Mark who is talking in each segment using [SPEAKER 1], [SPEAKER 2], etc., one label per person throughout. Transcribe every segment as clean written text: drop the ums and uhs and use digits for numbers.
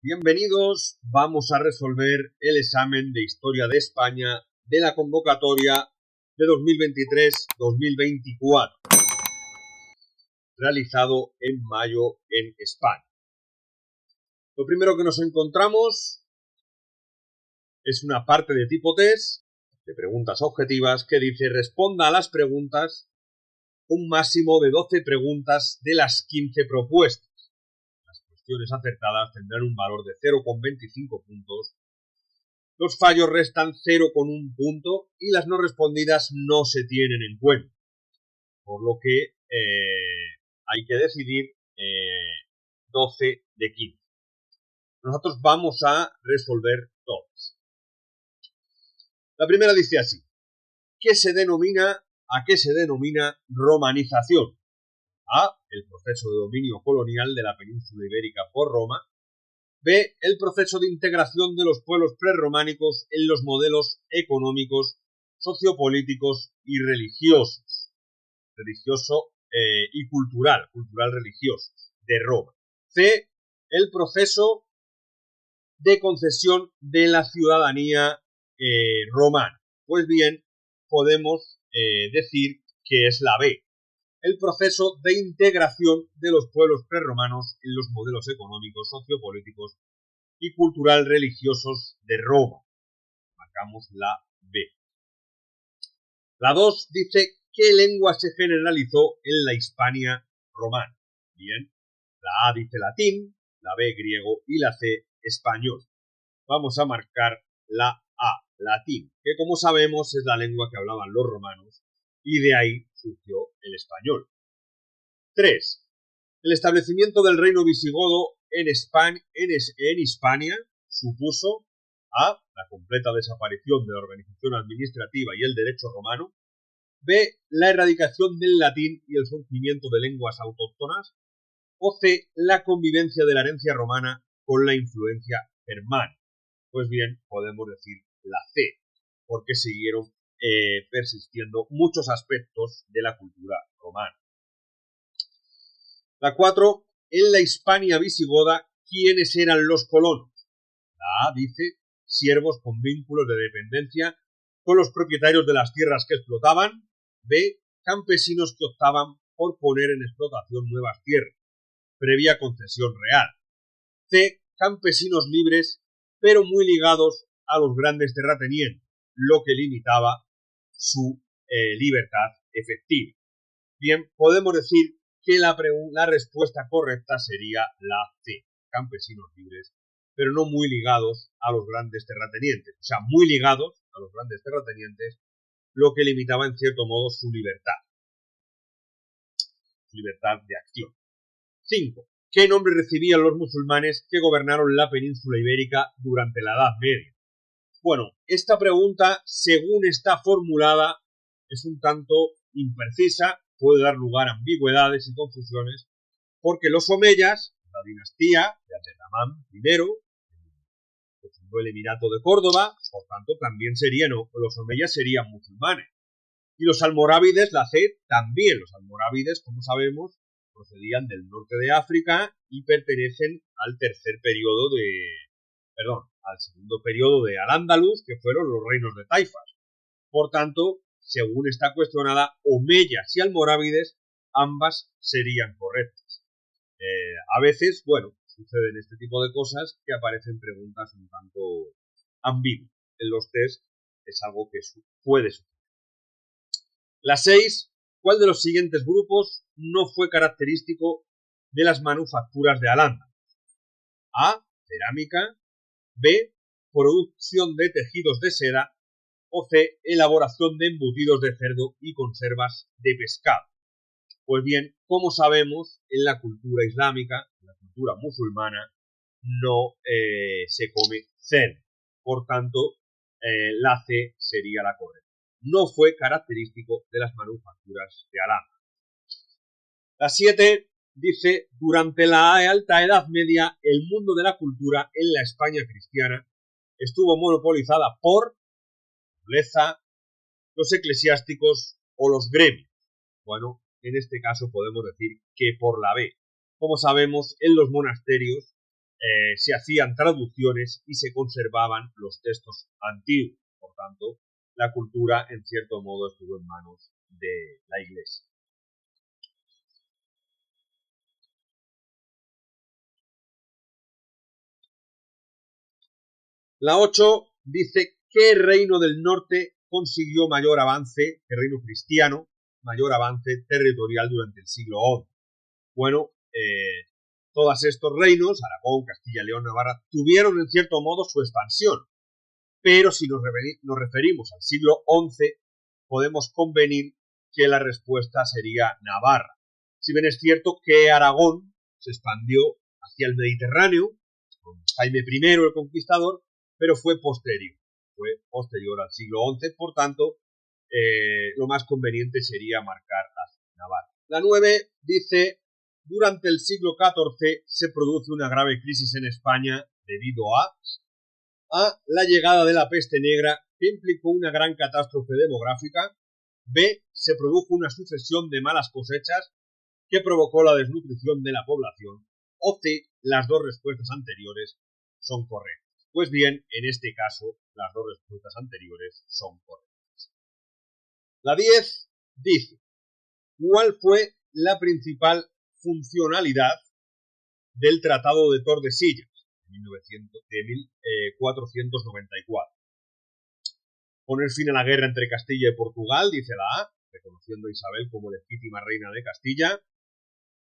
[SPEAKER 1] Bienvenidos, vamos a resolver el examen de Historia de España de la convocatoria de 2023-2024, realizado en mayo en España. Lo primero que nos encontramos es una parte de tipo test, de preguntas objetivas, que dice: responda a las preguntas un máximo de 12 preguntas de las 15 propuestas. Las cuestiones acertadas tendrán un valor de 0,25 puntos. Los fallos restan 0,1 punto y las no respondidas no se tienen en cuenta. Por lo que hay que decidir 12 de 15. Nosotros vamos a resolver todas. La primera dice así: ¿a qué se denomina romanización? A. El proceso de dominio colonial de la península ibérica por Roma. B. El proceso de integración de los pueblos prerrománicos en los modelos económicos, sociopolíticos y religiosos. Religioso y cultural religioso de Roma. C. El proceso de concesión de la ciudadanía romana. Pues bien, podemos decir que es la B. El proceso de integración de los pueblos prerromanos en los modelos económicos, sociopolíticos y cultural religiosos de Roma. Marcamos la B. La 2 dice: ¿qué lengua se generalizó en la Hispania romana? Bien, la A dice latín, la B griego y la C español. Vamos a marcar la A, latín, que como sabemos es la lengua que hablaban los romanos y de ahí surgió el español. 3. El establecimiento del reino visigodo en Hispania supuso: A. La completa desaparición de la organización administrativa y el derecho romano. B. La erradicación del latín y el surgimiento de lenguas autóctonas. O C. La convivencia de la herencia romana con la influencia germánica. Pues bien, podemos decir la C, porque siguieron persistiendo muchos aspectos de la cultura romana. La 4. En la Hispania visigoda, ¿quiénes eran los colonos? La A dice: siervos con vínculos de dependencia con los propietarios de las tierras que explotaban. B. Campesinos que optaban por poner en explotación nuevas tierras, previa concesión real. C. Campesinos libres, pero muy ligados a los grandes terratenientes, lo que limitaba su libertad efectiva. Bien, podemos decir que la respuesta correcta sería la C. Campesinos libres, pero no muy ligados a los grandes terratenientes. O sea, muy ligados a los grandes terratenientes, lo que limitaba en cierto modo su libertad de acción. 5. ¿Qué nombre recibían los musulmanes que gobernaron la península ibérica durante la Edad Media? Bueno, esta pregunta, según está formulada, es un tanto imprecisa, puede dar lugar a ambigüedades y confusiones, porque los omeyas, la dinastía de Abderramán I, que fundó el Emirato de Córdoba, por tanto también los omeyas serían musulmanes. Y los almorávides, la C, también. Los almorávides, como sabemos, procedían del norte de África y pertenecen al segundo periodo de Al-Ándalus, que fueron los reinos de Taifas. Por tanto, según está cuestionada, omeyas y almorávides, ambas serían correctas. A veces, suceden este tipo de cosas que aparecen preguntas un tanto ambiguas. En los test es algo que puede suceder. La 6. ¿Cuál de los siguientes grupos no fue característico de las manufacturas de Al-Ándalus? A. Cerámica. B. Producción de tejidos de seda. O C. Elaboración de embutidos de cerdo y conservas de pescado. Pues bien, como sabemos, en la cultura islámica, en la cultura musulmana, no se come cerdo. Por tanto, la C sería la correcta. No fue característico de las manufacturas de Al-Ándalus. La 7 dice: durante la Alta Edad Media, el mundo de la cultura en la España cristiana estuvo monopolizada por la nobleza, los eclesiásticos o los gremios. Bueno, en este caso podemos decir que por la B. Como sabemos, en los monasterios se hacían traducciones y se conservaban los textos antiguos. Por tanto, la cultura, en cierto modo, estuvo en manos de la Iglesia. La 8 dice que el reino del norte consiguió mayor avance, el reino cristiano, mayor avance territorial durante el siglo XI. Bueno, todos estos reinos, Aragón, Castilla, León, Navarra, tuvieron en cierto modo su expansión. Pero si nos referimos al siglo XI, podemos convenir que la respuesta sería Navarra. Si bien es cierto que Aragón se expandió hacia el Mediterráneo, con Jaime I el Conquistador, pero fue posterior al siglo XI, por tanto, lo más conveniente sería marcar a Navarra. La 9 dice, durante el siglo XIV se produce una grave crisis en España debido a la llegada de la peste negra, que implicó una gran catástrofe demográfica. B, se produjo una sucesión de malas cosechas que provocó la desnutrición de la población. O C, las dos respuestas anteriores son correctas. Pues bien, en este caso, las dos respuestas anteriores son correctas. La 10 dice, ¿cuál fue la principal funcionalidad del Tratado de Tordesillas de 1494? Poner fin a la guerra entre Castilla y Portugal, dice la A, reconociendo a Isabel como legítima reina de Castilla.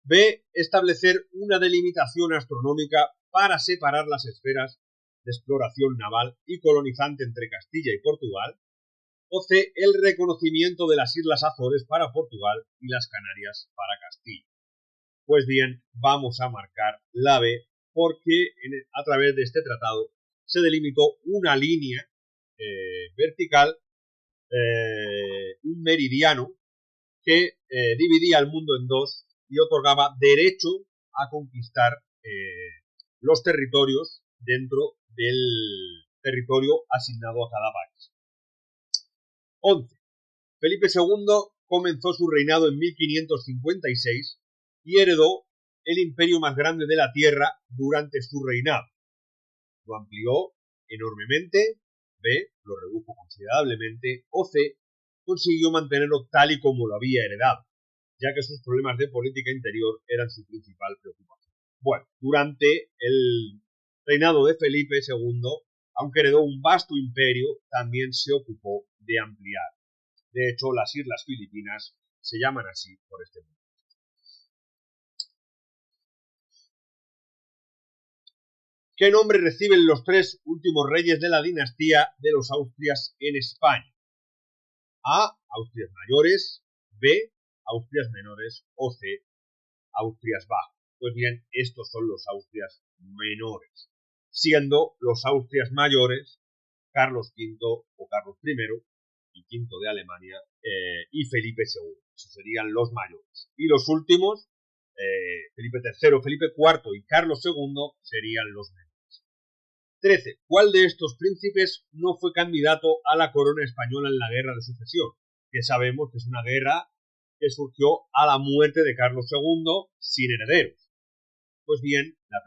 [SPEAKER 1] B, establecer una delimitación astronómica para separar las esferas de exploración naval y colonizante entre Castilla y Portugal. O C, el reconocimiento de las Islas Azores para Portugal y las Canarias para Castilla. Pues bien, vamos a marcar la B, porque a través de este tratado se delimitó una línea vertical, un meridiano, que dividía el mundo en dos y otorgaba derecho a conquistar los territorios dentro del territorio asignado a cada país. 11. Felipe II comenzó su reinado en 1556 y heredó el imperio más grande de la tierra durante su reinado. Lo amplió enormemente. B, lo redujo considerablemente. O C, consiguió mantenerlo tal y como lo había heredado, ya que sus problemas de política interior eran su principal preocupación. Bueno, durante el reinado de Felipe II, aunque heredó un vasto imperio, también se ocupó de ampliar. De hecho, las Islas Filipinas se llaman así por este motivo. ¿Qué nombre reciben los tres últimos reyes de la dinastía de los Austrias en España? A, Austrias mayores. B, Austrias menores. O C, Austrias bajos. Pues bien, estos son los Austrias menores, siendo los Austrias mayores Carlos V o Carlos I y V de Alemania y Felipe II. Esos serían los mayores. Y los últimos, Felipe III, Felipe IV y Carlos II, serían los menores. 13. ¿Cuál de estos príncipes no fue candidato a la corona española en la Guerra de Sucesión? Que sabemos que es una guerra que surgió a la muerte de Carlos II sin herederos. Pues bien, la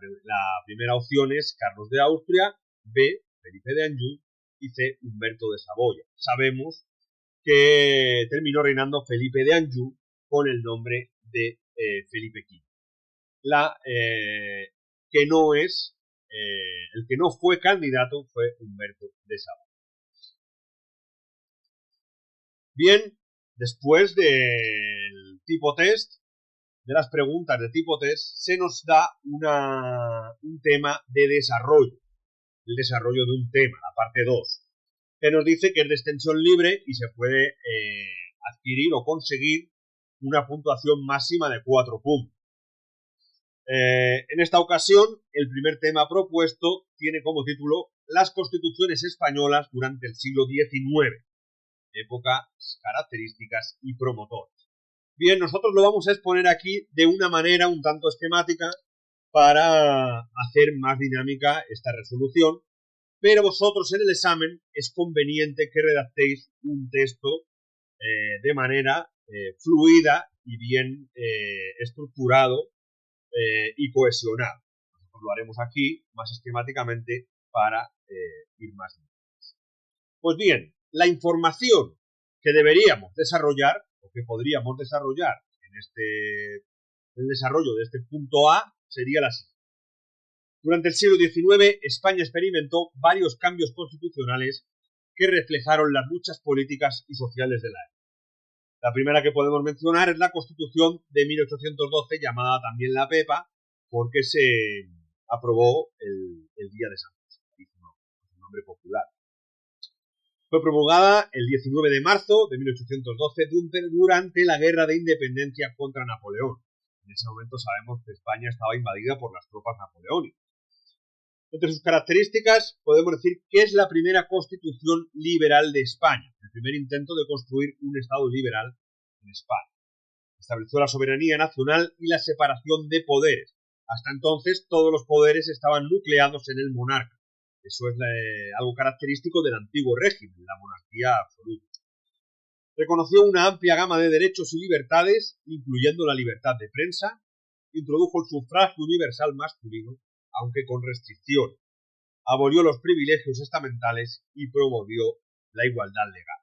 [SPEAKER 1] primera opción es Carlos de Austria, B, Felipe de Anjou y C, Humberto de Saboya. Sabemos que terminó reinando Felipe de Anjou con el nombre de Felipe V. Que no es el que no fue candidato fue Humberto de Saboya. Bien, después del tipo test, de las preguntas de tipo test, se nos da un tema de desarrollo, el desarrollo de un tema, la parte 2, que nos dice que es de extensión libre y se puede adquirir o conseguir una puntuación máxima de 4 puntos. En esta ocasión, el primer tema propuesto tiene como título Las constituciones españolas durante el siglo XIX, épocas, características y promotores. Bien, nosotros lo vamos a exponer aquí de una manera un tanto esquemática para hacer más dinámica esta resolución, pero vosotros en el examen es conveniente que redactéis un texto de manera fluida y bien estructurado y cohesionado. Pues lo haremos aquí más esquemáticamente para ir más lejos. Pues bien, la información que deberíamos desarrollar o que podríamos desarrollar en el desarrollo de este punto A sería la siguiente. Durante el siglo XIX, España experimentó varios cambios constitucionales que reflejaron las luchas políticas y sociales de la época. La primera que podemos mencionar es la Constitución de 1812, llamada también la Pepa, porque se aprobó el día de San José, un nombre popular. Fue promulgada el 19 de marzo de 1812 durante la Guerra de Independencia contra Napoleón. En ese momento sabemos que España estaba invadida por las tropas napoleónicas. Entre sus características podemos decir que es la primera constitución liberal de España, el primer intento de construir un Estado liberal en España. Estableció la soberanía nacional y la separación de poderes. Hasta entonces todos los poderes estaban nucleados en el monarca. Eso es algo característico del antiguo régimen, la monarquía absoluta. Reconoció una amplia gama de derechos y libertades, incluyendo la libertad de prensa, introdujo el sufragio universal masculino, aunque con restricciones, abolió los privilegios estamentales y promovió la igualdad legal.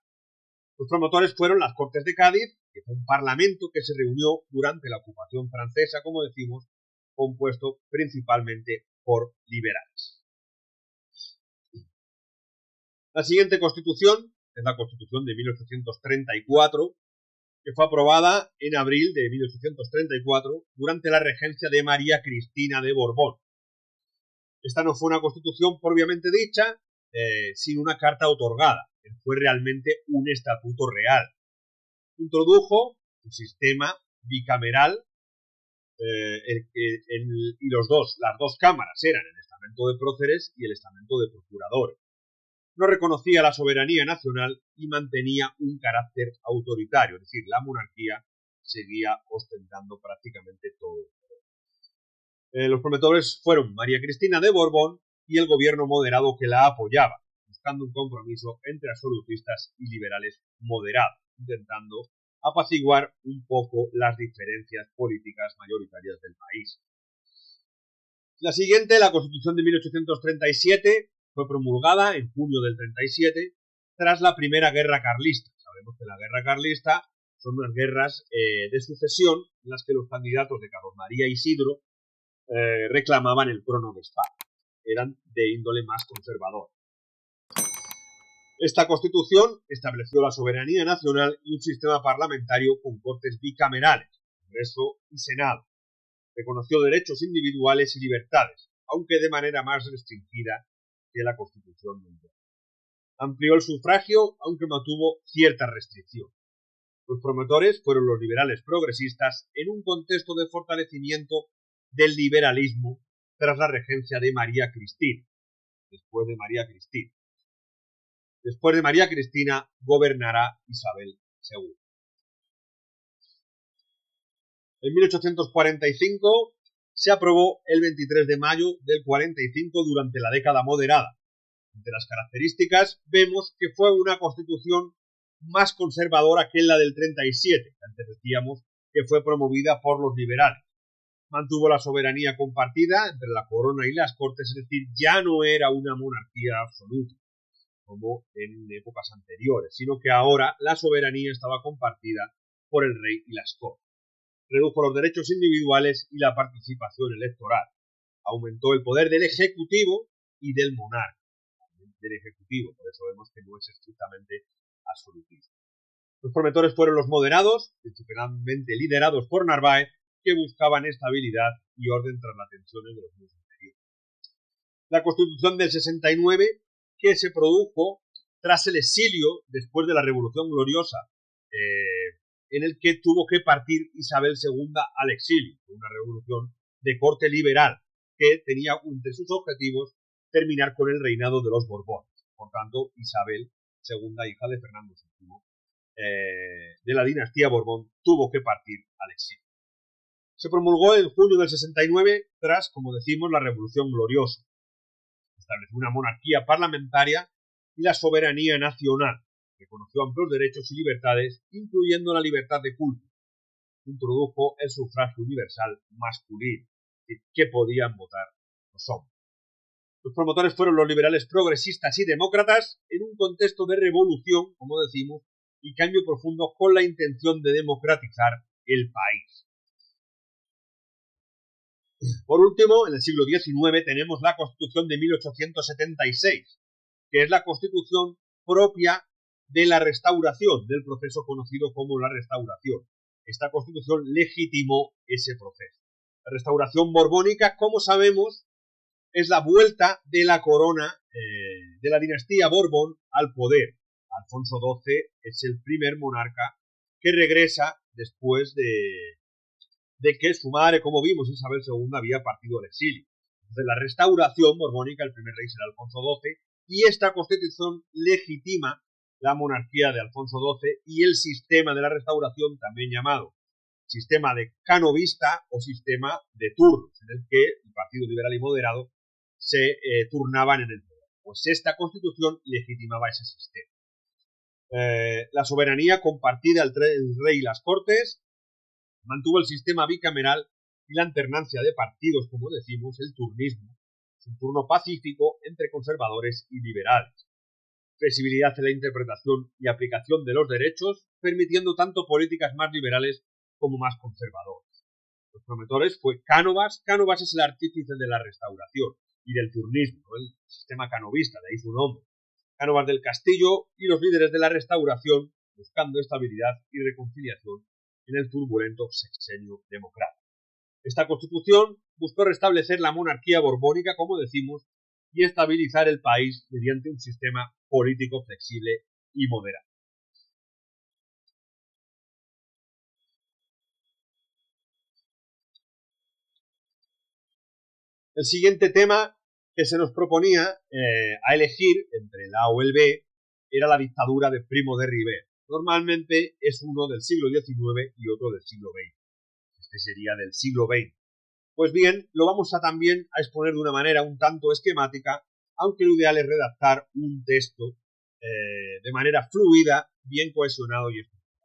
[SPEAKER 1] Los promotores fueron las Cortes de Cádiz, que fue un parlamento que se reunió durante la ocupación francesa, como decimos, compuesto principalmente por liberales. La siguiente constitución es la Constitución de 1834, que fue aprobada en abril de 1834 durante la regencia de María Cristina de Borbón. Esta no fue una constitución propiamente dicha, sino una carta otorgada. Fue realmente un estatuto real. Introdujo un sistema bicameral y las dos cámaras eran el estamento de próceres y el estamento de procuradores. No reconocía la soberanía nacional y mantenía un carácter autoritario, es decir, la monarquía seguía ostentando prácticamente todo. Los promotores fueron María Cristina de Borbón y el gobierno moderado que la apoyaba, buscando un compromiso entre absolutistas y liberales moderados, intentando apaciguar un poco las diferencias políticas mayoritarias del país. La siguiente, la Constitución de 1837, fue promulgada en junio del 37 tras la Primera Guerra Carlista. Sabemos que la Guerra Carlista son unas guerras de sucesión en las que los candidatos de Carlos María Isidro reclamaban el trono de España. Eran de índole más conservador. Esta constitución estableció la soberanía nacional y un sistema parlamentario con cortes bicamerales, Congreso y Senado. Reconoció derechos individuales y libertades, aunque de manera más restringida que la Constitución mundial. Amplió el sufragio, aunque mantuvo ciertas restricciones. Los promotores fueron los liberales progresistas en un contexto de fortalecimiento del liberalismo tras la regencia de María Cristina. Después de María Cristina gobernará Isabel II. En 1845 se aprobó el 23 de mayo del 45 durante la década moderada. Entre las características vemos que fue una constitución más conservadora que la del 37, antes decíamos que fue promovida por los liberales. Mantuvo la soberanía compartida entre la corona y las cortes, es decir, ya no era una monarquía absoluta, como en épocas anteriores, sino que ahora la soberanía estaba compartida por el rey y las cortes. Redujo los derechos individuales y la participación electoral. Aumentó el poder del Ejecutivo y del monarca. Del Ejecutivo, por eso vemos que no es estrictamente absolutista. Los promotores fueron los moderados, principalmente liderados por Narváez, que buscaban estabilidad y orden tras las tensiones de los años anteriores. La Constitución del 69, que se produjo tras el exilio después de la Revolución Gloriosa, en el que tuvo que partir Isabel II al exilio, una revolución de corte liberal que tenía entre sus objetivos terminar con el reinado de los Borbones. Por tanto, Isabel II, hija de Fernando VII, de la dinastía Borbón, tuvo que partir al exilio. Se promulgó en junio del 69 tras, como decimos, la Revolución Gloriosa. Estableció una monarquía parlamentaria y la soberanía nacional. Reconoció amplios derechos y libertades, incluyendo la libertad de culto. Introdujo el sufragio universal masculino, que podían votar son. Los promotores fueron los liberales progresistas y demócratas en un contexto de revolución, como decimos, y cambio profundo con la intención de democratizar el país. Por último, en el siglo XIX tenemos la Constitución de 1876, que es la Constitución propia de la Restauración, del proceso conocido como la Restauración. Esta Constitución legitimó ese proceso. La Restauración borbónica, como sabemos, es la vuelta de la corona de la dinastía Borbón al poder. Alfonso XII es el primer monarca que regresa después de que su madre, como vimos, Isabel II, había partido al exilio. Entonces, la Restauración borbónica, el primer rey será Alfonso XII, y esta Constitución legitima la monarquía de Alfonso XII y el sistema de la Restauración, también llamado sistema de canovista o sistema de turnos, en el que el Partido Liberal y Moderado se turnaban en el poder. Pues esta Constitución legitimaba ese sistema. La soberanía compartida entre el rey y las Cortes, mantuvo el sistema bicameral y la alternancia de partidos, como decimos, el turnismo, un turno pacífico entre conservadores y liberales. Flexibilidad en la interpretación y aplicación de los derechos, permitiendo tanto políticas más liberales como más conservadoras. Los promotores fue Cánovas. Cánovas es el artífice de la Restauración y del turnismo, ¿no? El sistema canovista, de ahí su nombre. Cánovas del Castillo y los líderes de la Restauración, buscando estabilidad y reconciliación en el turbulento sexenio democrático. Esta Constitución buscó restablecer la monarquía borbónica, como decimos, y estabilizar el país mediante un sistema político flexible y moderado. El siguiente tema que se nos proponía a elegir entre el A o el B era la dictadura de Primo de Rivera. Normalmente es uno del siglo XIX y otro del siglo XX. Este sería del siglo XX. Pues bien, lo vamos a también a exponer de una manera un tanto esquemática, aunque lo ideal es redactar un texto de manera fluida, bien cohesionado y estructurado.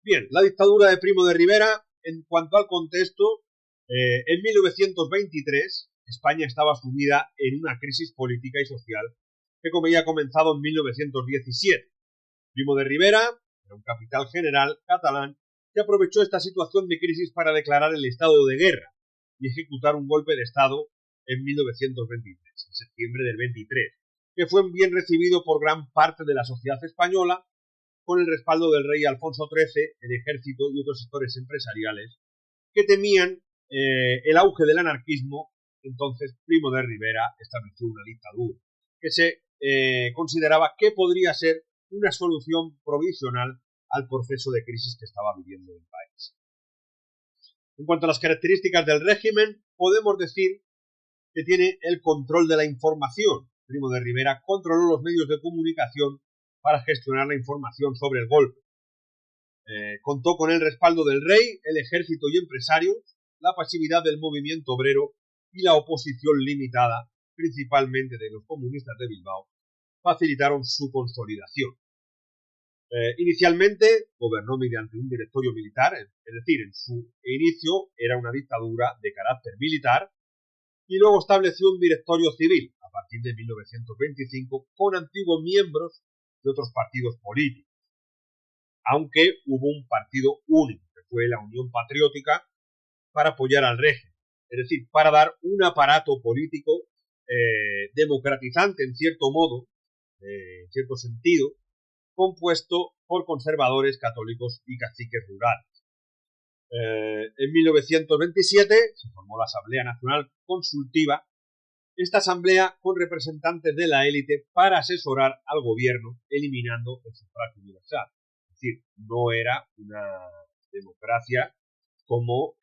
[SPEAKER 1] Bien, la dictadura de Primo de Rivera, en cuanto al contexto, en 1923 España estaba sumida en una crisis política y social que como había comenzado en 1917. Primo de Rivera era un capitán general catalán que aprovechó esta situación de crisis para declarar el estado de guerra y ejecutar un golpe de estado en 1923, en septiembre del 23, que fue bien recibido por gran parte de la sociedad española, con el respaldo del rey Alfonso XIII, el ejército y otros sectores empresariales que temían el auge del anarquismo. Entonces Primo de Rivera estableció una dictadura que se consideraba que podría ser una solución provisional al proceso de crisis que estaba viviendo el país. En cuanto a las características del régimen, podemos decir que tiene el control de la información. Primo de Rivera controló los medios de comunicación para gestionar la información sobre el golpe. Contó con el respaldo del rey, el ejército y empresarios, la pasividad del movimiento obrero y la oposición limitada, principalmente de los comunistas de Bilbao, facilitaron su consolidación. Inicialmente gobernó mediante un directorio militar, es decir, en su inicio era una dictadura de carácter militar, y luego estableció un directorio civil a partir de 1925 con antiguos miembros de otros partidos políticos, aunque hubo un partido único, que fue la Unión Patriótica, para apoyar al régimen, es decir, para dar un aparato político democratizante en cierto modo, en cierto sentido, compuesto por conservadores, católicos y caciques rurales. En 1927 se formó la Asamblea Nacional Consultiva, esta asamblea con representantes de la élite para asesorar al gobierno, eliminando el sufragio universal. Es decir, no era una democracia como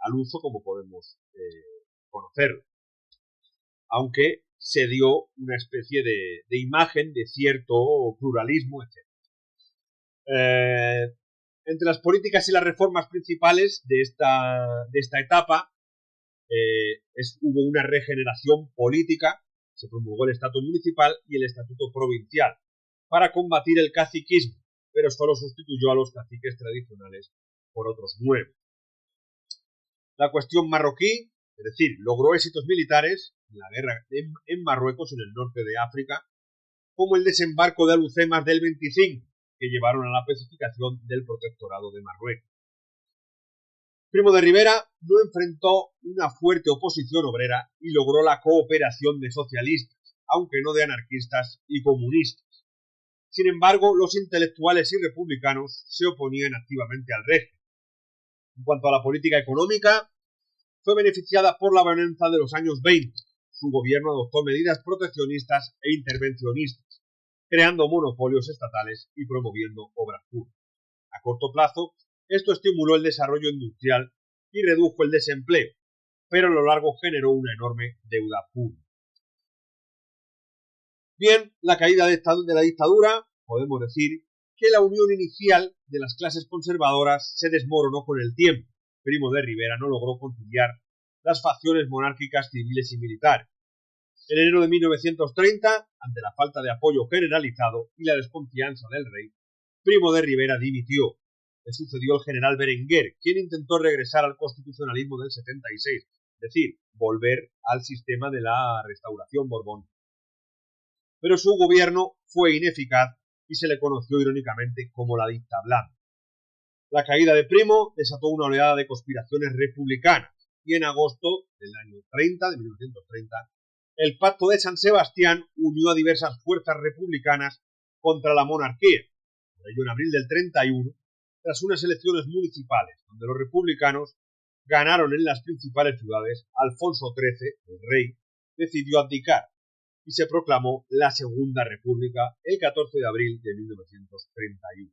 [SPEAKER 1] al uso como podemos conocerlo, aunque se dio una especie de imagen de cierto pluralismo, etc. Entre las políticas y las reformas principales de esta etapa hubo una regeneración política, se promulgó el estatuto municipal y el estatuto provincial para combatir el caciquismo, pero solo sustituyó a los caciques tradicionales por otros nuevos. La cuestión marroquí, Es decir, logró éxitos militares en la guerra en Marruecos, en el norte de África, como el desembarco de Alhucemas del 25, que llevaron a la pacificación del protectorado de Marruecos. Primo de Rivera no enfrentó una fuerte oposición obrera y logró la cooperación de socialistas, aunque no de anarquistas y comunistas. Sin embargo, los intelectuales y republicanos se oponían activamente al régimen. En cuanto a la política económica, fue beneficiada por la bonanza de los años 20. Su gobierno adoptó medidas proteccionistas e intervencionistas, creando monopolios estatales y promoviendo obras públicas. A corto plazo, esto estimuló el desarrollo industrial y redujo el desempleo, pero a lo largo generó una enorme deuda pública. Bien, la caída de la dictadura, podemos decir que la unión inicial de las clases conservadoras se desmoronó con el tiempo. Primo de Rivera no logró conciliar las facciones monárquicas, civiles y militares. En enero de 1930, ante la falta de apoyo generalizado y la desconfianza del rey, Primo de Rivera dimitió. Le sucedió el general Berenguer, quien intentó regresar al constitucionalismo del 76, es decir, volver al sistema de la restauración Borbón. Pero su gobierno fue ineficaz y se le conoció irónicamente como la dicta blanda. La caída de Primo desató una oleada de conspiraciones republicanas y en agosto del año 1930, el Pacto de San Sebastián unió a diversas fuerzas republicanas contra la monarquía. Por ello, en abril del 31, tras unas elecciones municipales donde los republicanos ganaron en las principales ciudades, Alfonso XIII, el rey, decidió abdicar y se proclamó la Segunda República el 14 de abril de 1931.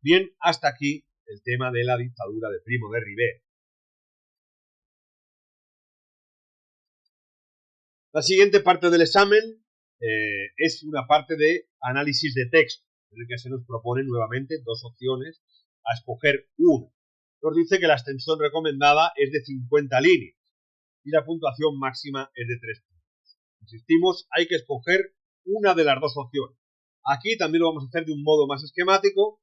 [SPEAKER 1] Bien, hasta aquí el tema de la dictadura de Primo de Rivera. La siguiente parte del examen es una parte de análisis de texto, en el que se nos proponen nuevamente dos opciones a escoger una. Nos dice que la extensión recomendada es de 50 líneas y la puntuación máxima es de 3 puntos. Insistimos, hay que escoger una de las dos opciones. Aquí también lo vamos a hacer de un modo más esquemático,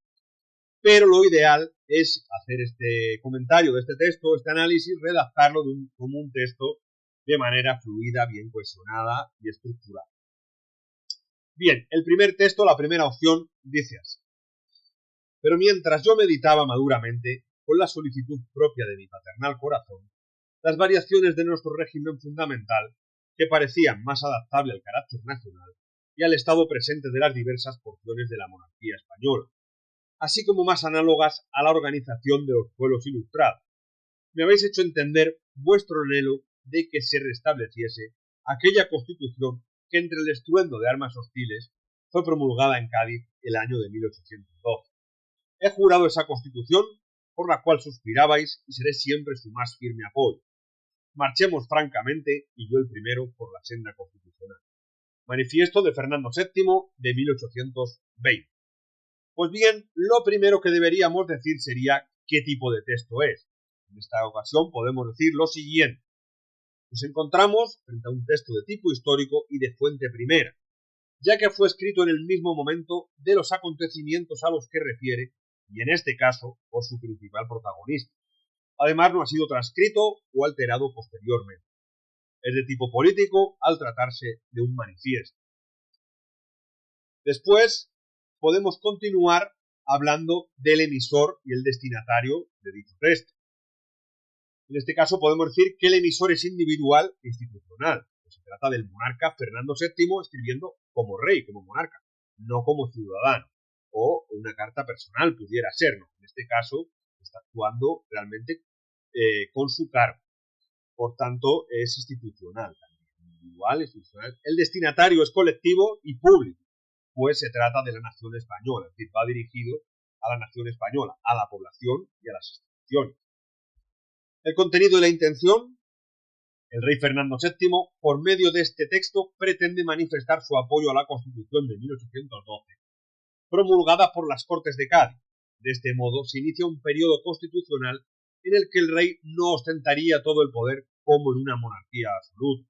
[SPEAKER 1] pero lo ideal es hacer este comentario de este texto, este análisis, redactarlo como un texto de manera fluida, bien cohesionada y estructurada. Bien, el primer texto, la primera opción, dice así. Pero mientras yo meditaba maduramente, con la solicitud propia de mi paternal corazón, las variaciones de nuestro régimen fundamental, que parecían más adaptable al carácter nacional y al estado presente de las diversas porciones de la monarquía española, así como más análogas a la organización de los pueblos ilustrados, me habéis hecho entender vuestro anhelo de que se restableciese aquella constitución que entre el estruendo de armas hostiles fue promulgada en Cádiz el año de 1812. He jurado esa constitución por la cual suspirabais y seré siempre su más firme apoyo. Marchemos francamente, y yo el primero, por la senda constitucional. Manifiesto de Fernando VII de 1820. Pues bien, lo primero que deberíamos decir sería qué tipo de texto es. En esta ocasión podemos decir lo siguiente. Nos encontramos frente a un texto de tipo histórico y de fuente primera, ya que fue escrito en el mismo momento de los acontecimientos a los que refiere, y en este caso por su principal protagonista. Además, no ha sido transcrito o alterado posteriormente. Es de tipo político al tratarse de un manifiesto. Después, podemos continuar hablando del emisor y el destinatario de dicho texto. En este caso podemos decir que el emisor es individual e institucional. Se trata del monarca Fernando VII escribiendo como rey, como monarca, no como ciudadano. O una carta personal pudiera serlo. En este caso está actuando realmente con su cargo. Por tanto, es institucional también. Individual, institucional. El destinatario es colectivo y público, pues se trata de la nación española, es decir, va dirigido a la nación española, a la población y a las instituciones. El contenido y la intención. El rey Fernando VII, por medio de este texto, pretende manifestar su apoyo a la Constitución de 1812, promulgada por las Cortes de Cádiz. De este modo, se inicia un periodo constitucional en el que el rey no ostentaría todo el poder como en una monarquía absoluta.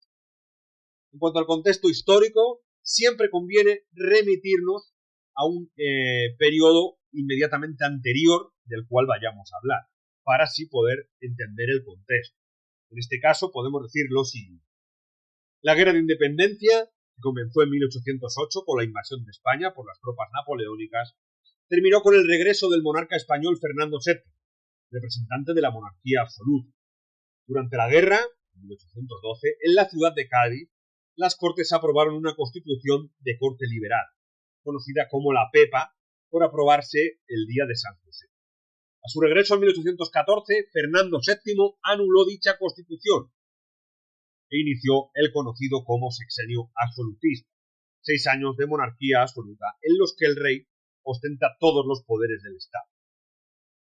[SPEAKER 1] En cuanto al contexto histórico, siempre conviene remitirnos a un periodo inmediatamente anterior del cual vayamos a hablar, para así poder entender el contexto. En este caso podemos decir lo siguiente. La Guerra de Independencia, que comenzó en 1808 con la invasión de España por las tropas napoleónicas, terminó con el regreso del monarca español Fernando VII, representante de la monarquía absoluta. Durante la guerra, en 1812, en la ciudad de Cádiz, las Cortes aprobaron una constitución de corte liberal, conocida como la Pepa, por aprobarse el día de San José. A su regreso en 1814, Fernando VII anuló dicha constitución e inició el conocido como sexenio absolutista, 6 años de monarquía absoluta en los que el rey ostenta todos los poderes del Estado.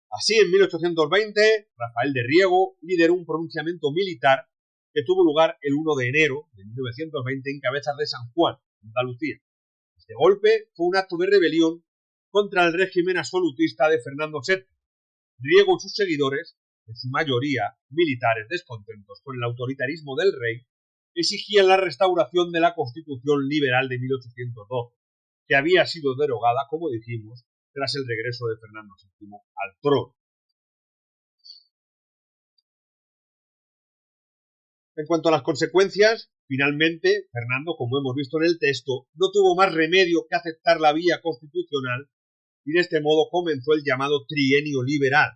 [SPEAKER 1] Así, en 1820, Rafael de Riego lideró un pronunciamiento militar que tuvo lugar el 1 de enero de 1920 en Cabezas de San Juan, Andalucía. Este golpe fue un acto de rebelión contra el régimen absolutista de Fernando VII. Riego y sus seguidores, en su mayoría militares descontentos con el autoritarismo del rey, exigían la restauración de la Constitución Liberal de 1812, que había sido derogada, como dijimos, tras el regreso de Fernando VII al trono. En cuanto a las consecuencias, finalmente, Fernando, como hemos visto en el texto, no tuvo más remedio que aceptar la vía constitucional y de este modo comenzó el llamado trienio liberal,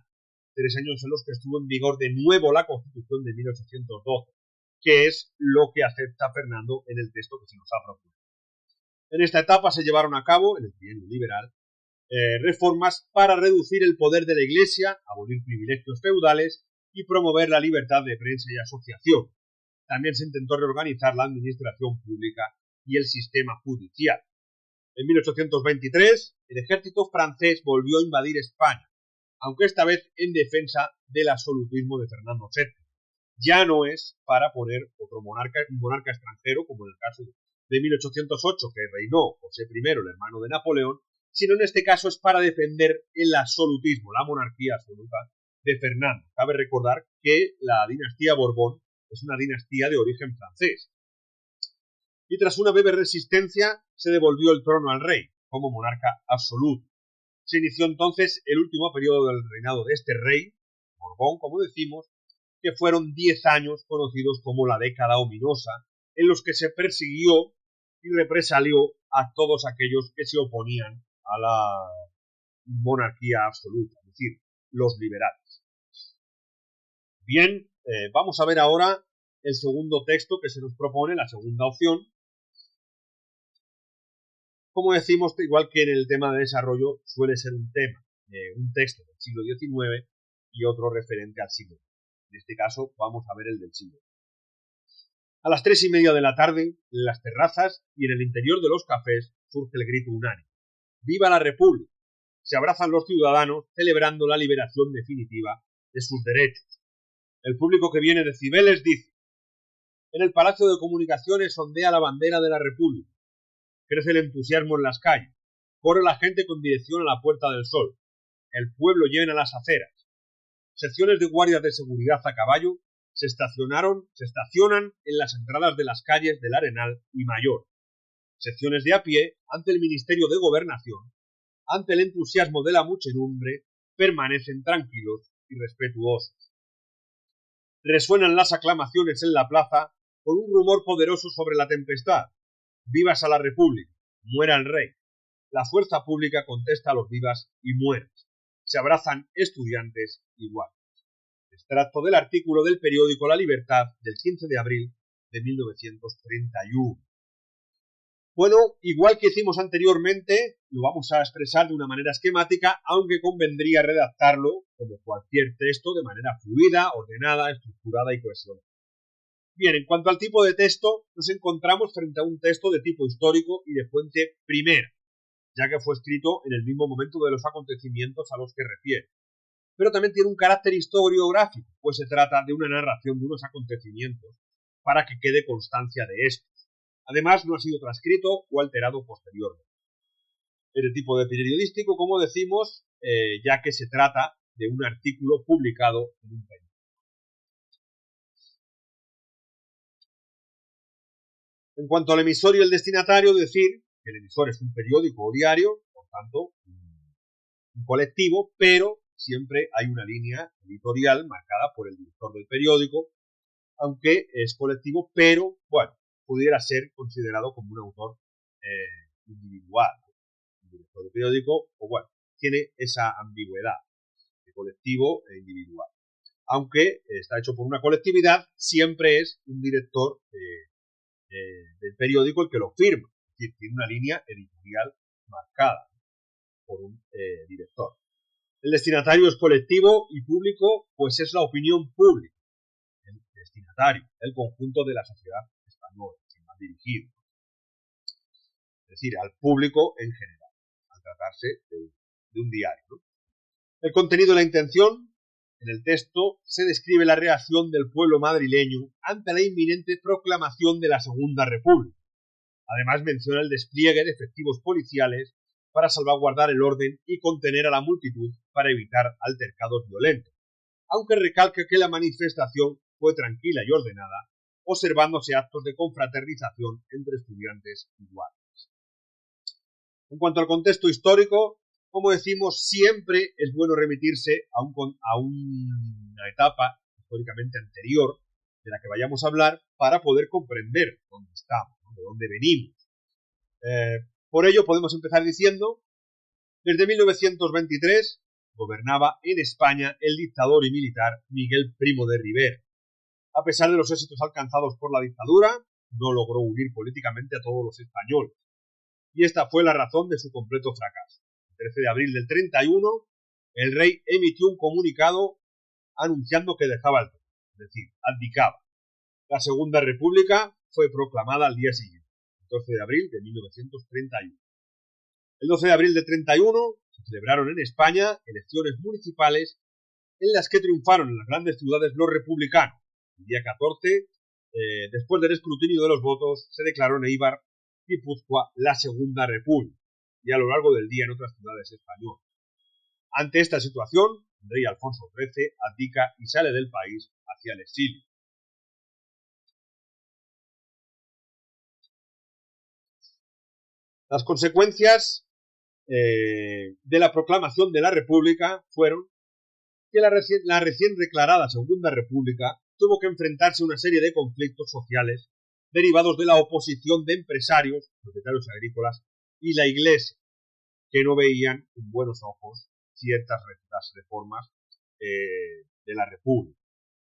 [SPEAKER 1] 3 años en los que estuvo en vigor de nuevo la Constitución de 1812, que es lo que acepta Fernando en el texto que se nos ha propuesto. En esta etapa se llevaron a cabo, en el trienio liberal, reformas para reducir el poder de la Iglesia, abolir privilegios feudales y promover la libertad de prensa y asociación. También se intentó reorganizar la administración pública y el sistema judicial. En 1823, el ejército francés volvió a invadir España, aunque esta vez en defensa del absolutismo de Fernando VII. Ya no es para poner otro monarca extranjero, como en el caso de 1808, que reinó José I, el hermano de Napoleón, sino en este caso es para defender el absolutismo, la monarquía absoluta de Fernando. Cabe recordar que la dinastía Borbón es una dinastía de origen francés. Y tras una breve resistencia se devolvió el trono al rey, como monarca absoluto. Se inició entonces el último periodo del reinado de este rey, Borbón, como decimos, que fueron 10 años conocidos como la década ominosa, en los que se persiguió y represalió a todos aquellos que se oponían a la monarquía absoluta, es decir, los liberales. Bien, vamos a ver ahora el segundo texto que se nos propone, la segunda opción. Como decimos, igual que en el tema de desarrollo, suele ser un texto del siglo XIX y otro referente al siglo XX. En este caso, vamos a ver el del siglo XX. A las 3:30 de la tarde, en las terrazas y en el interior de los cafés, surge el grito unánime: ¡Viva la República! Se abrazan los ciudadanos celebrando la liberación definitiva de sus derechos. El público que viene de Cibeles dice: en el Palacio de Comunicaciones ondea la bandera de la República. Crece el entusiasmo en las calles. Corre la gente con dirección a la Puerta del Sol. El pueblo llena las aceras. Secciones de guardias de seguridad a caballo se estacionan en las entradas de las calles del Arenal y Mayor. Secciones de a pie, ante el Ministerio de Gobernación, ante el entusiasmo de la muchedumbre, permanecen tranquilos y respetuosos. Resuenan las aclamaciones en la plaza con un rumor poderoso sobre la tempestad. ¡Vivas a la República! ¡Muera el rey! La fuerza pública contesta a los vivas y mueres. Se abrazan estudiantes y guardias. Extracto del artículo del periódico La Libertad del 15 de abril de 1931. Bueno, igual que hicimos anteriormente, lo vamos a expresar de una manera esquemática, aunque convendría redactarlo, como cualquier texto, de manera fluida, ordenada, estructurada y cohesionada. Bien, en cuanto al tipo de texto, nos encontramos frente a un texto de tipo histórico y de fuente primera, ya que fue escrito en el mismo momento de los acontecimientos a los que refiere. Pero también tiene un carácter historiográfico, pues se trata de una narración de unos acontecimientos para que quede constancia de estos. Además, no ha sido transcrito o alterado posteriormente. Es de tipo de periodístico, como decimos, ya que se trata de un artículo publicado en un periódico. En cuanto al emisor y el destinatario, decir que el emisor es un periódico o diario, por tanto, un colectivo, pero siempre hay una línea editorial marcada por el director del periódico, aunque es colectivo, pero, bueno, pudiera ser considerado como un autor individual. Un director de periódico, o bueno, tiene esa ambigüedad de colectivo e individual. Aunque está hecho por una colectividad, siempre es un director del periódico el que lo firma. Es decir, tiene una línea editorial marcada por un director. El destinatario es colectivo y público, pues es la opinión pública. El destinatario, el conjunto de la sociedad española, sin más dirigido. Es decir, al público en general, al tratarse de un diario, ¿no? El contenido y la intención. En el texto se describe la reacción del pueblo madrileño ante la inminente proclamación de la Segunda República. Además menciona el despliegue de efectivos policiales para salvaguardar el orden y contener a la multitud para evitar altercados violentos, aunque recalca que la manifestación fue tranquila y ordenada, observándose actos de confraternización entre estudiantes iguales. En cuanto al contexto histórico, como decimos, siempre es bueno remitirse a una etapa históricamente anterior de la que vayamos a hablar para poder comprender dónde estamos, de dónde venimos. Por ello podemos empezar diciendo, desde 1923 gobernaba en España el dictador y militar Miguel Primo de Rivera. A pesar de los éxitos alcanzados por la dictadura, no logró unir políticamente a todos los españoles. Y esta fue la razón de su completo fracaso. El 13 de abril del 31, el rey emitió un comunicado anunciando que dejaba el trono, es decir, abdicaba. La Segunda República fue proclamada al día siguiente, el 12 de abril de 1931. El 12 de abril del 31 se celebraron en España elecciones municipales en las que triunfaron en las grandes ciudades los republicanos. El día 14, después del escrutinio de los votos, se declaró en Eibar, Guipúzcoa, la Segunda República, y a lo largo del día en otras ciudades españolas. Ante esta situación, el rey Alfonso XIII abdica y sale del país hacia el exilio. Las consecuencias de la proclamación de la República fueron que la recién declarada Segunda República tuvo que enfrentarse a una serie de conflictos sociales derivados de la oposición de empresarios, propietarios agrícolas y la Iglesia, que no veían con buenos ojos ciertas reformas de la República.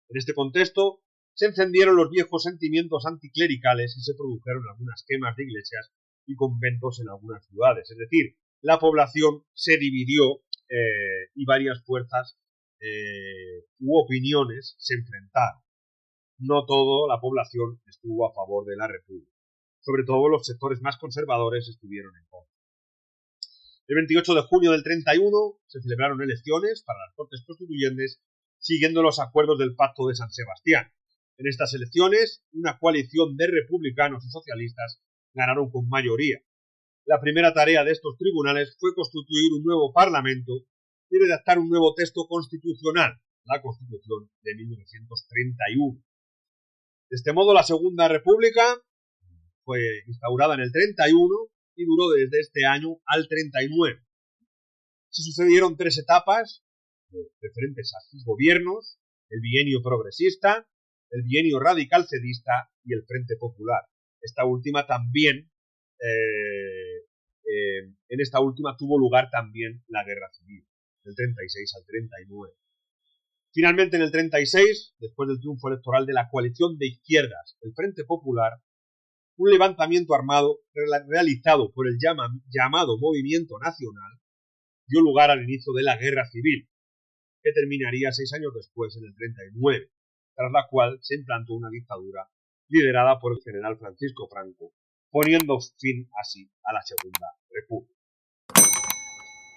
[SPEAKER 1] En este contexto se encendieron los viejos sentimientos anticlericales y se produjeron algunas quemas de iglesias y conventos en algunas ciudades. Es decir, la población se dividió y varias fuerzas u opiniones se enfrentaron. No toda la población estuvo a favor de la República. Sobre todo los sectores más conservadores estuvieron en contra. El 28 de junio del 31 se celebraron elecciones para las Cortes Constituyentes siguiendo los acuerdos del Pacto de San Sebastián. En estas elecciones, una coalición de republicanos y socialistas ganaron con mayoría. La primera tarea de estos tribunales fue constituir un nuevo parlamento y redactar un nuevo texto constitucional, la Constitución de 1931. De este modo, la Segunda República fue instaurada en el 31 y duró desde este año al 39. Se sucedieron 3 etapas referentes a sus gobiernos: el bienio progresista, el bienio radical cedista y el Frente Popular. Esta última también, en esta última tuvo lugar también la Guerra Civil, del 36 al 39. Finalmente, en el 36, después del triunfo electoral de la coalición de izquierdas, el Frente Popular, un levantamiento armado realizado por el llamado Movimiento Nacional dio lugar al inicio de la Guerra Civil, que terminaría 6 años después, en el 39, tras la cual se implantó una dictadura liderada por el general Francisco Franco, poniendo fin así a la Segunda República.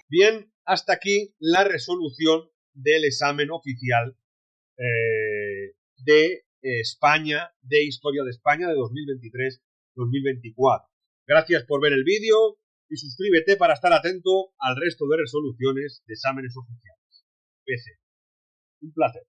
[SPEAKER 1] Bien, hasta aquí la resolución del examen oficial de España, de Historia de España de 2023-2024. Gracias por ver el vídeo y suscríbete para estar atento al resto de resoluciones de exámenes oficiales. PC. Un placer.